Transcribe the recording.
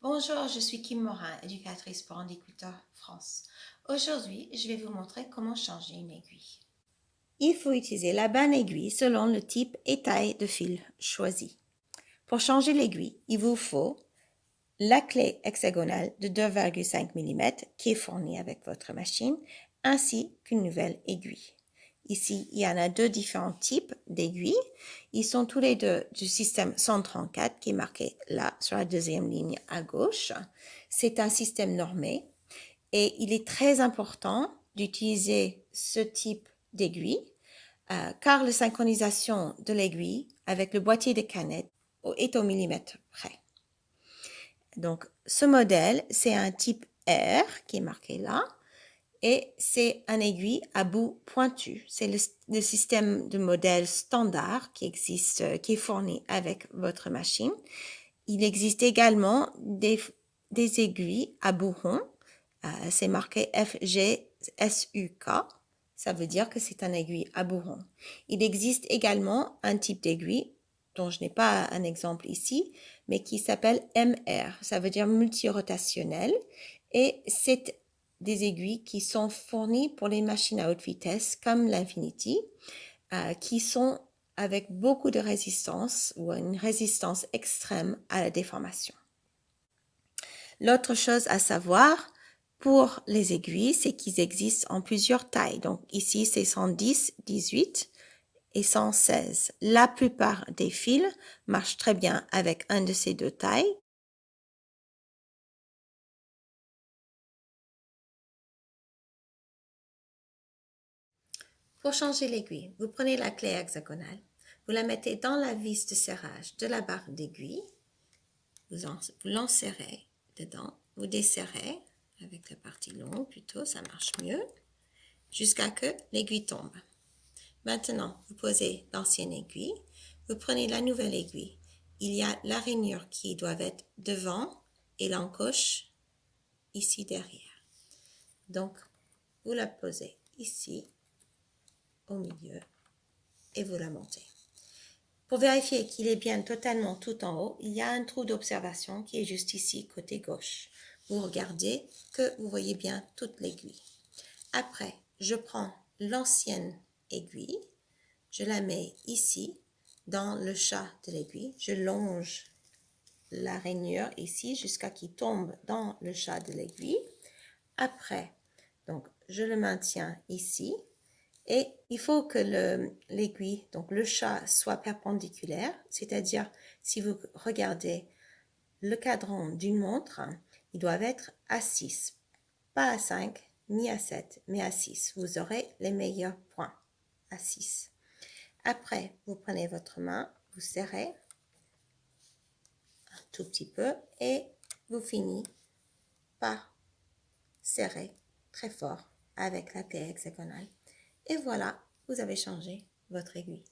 Bonjour, je suis Kim Morin, éducatrice pour Handiculteurs France. Aujourd'hui, je vais vous montrer comment changer une aiguille. Il faut utiliser la bonne aiguille selon le type et taille de fil choisi. Pour changer l'aiguille, il vous faut la clé hexagonale de 2,5 mm qui est fournie avec votre machine, ainsi qu'une nouvelle aiguille. Ici, il y en a deux différents types d'aiguilles. Ils sont tous les deux du système 134 qui est marqué là sur la deuxième ligne à gauche. C'est un système normé et il est très important d'utiliser ce type d'aiguille car la synchronisation de l'aiguille avec le boîtier de canette est au millimètre près. Donc, ce modèle, c'est un type R qui est marqué là. Et c'est un aiguille à bout pointu. C'est le système de modèle standard qui existe, qui est fourni avec votre machine. Il existe également des aiguilles à bout rond. C'est marqué FGSUK. Ça veut dire que c'est un aiguille à bout rond. Il existe également un type d'aiguille dont je n'ai pas un exemple ici, mais qui s'appelle MR. Ça veut dire multirotationnel. Et c'est des aiguilles qui sont fournies pour les machines à haute vitesse comme l'Infinity, qui sont avec beaucoup de résistance ou une résistance extrême à la déformation. L'autre chose à savoir pour les aiguilles, c'est qu'ils existent en plusieurs tailles. Donc ici, c'est 110, 18 et 116. La plupart des fils marchent très bien avec un de ces deux tailles. Pour changer l'aiguille, vous prenez la clé hexagonale, vous la mettez dans la vis de serrage de la barre d'aiguille, vous l'enserrez dedans, vous desserrez avec la partie longue plutôt, ça marche mieux, jusqu'à que l'aiguille tombe. Maintenant, vous posez l'ancienne aiguille, vous prenez la nouvelle aiguille. Il y a la rainure qui doit être devant et l'encoche ici derrière. Donc, vous la posez ici, au milieu, et vous la montez. Pour vérifier qu'il est bien totalement tout en haut, il y a un trou d'observation qui est juste ici, côté gauche. Vous regardez que vous voyez bien toute l'aiguille. Après, je prends l'ancienne aiguille, je la mets ici, dans le chat de l'aiguille. Je longe la rainure ici jusqu'à qu'il tombe dans le chat de l'aiguille. Après, donc, je le maintiens ici. Et il faut que l'aiguille, donc le chat, soit perpendiculaire, c'est-à-dire si vous regardez le cadran d'une montre, il doit être à 6, pas à 5 ni à 7, mais à 6. Vous aurez les meilleurs points à 6. Après, vous prenez votre main, vous serrez un tout petit peu et vous finissez par serrer très fort avec la clé hexagonale. Et voilà, vous avez changé votre aiguille.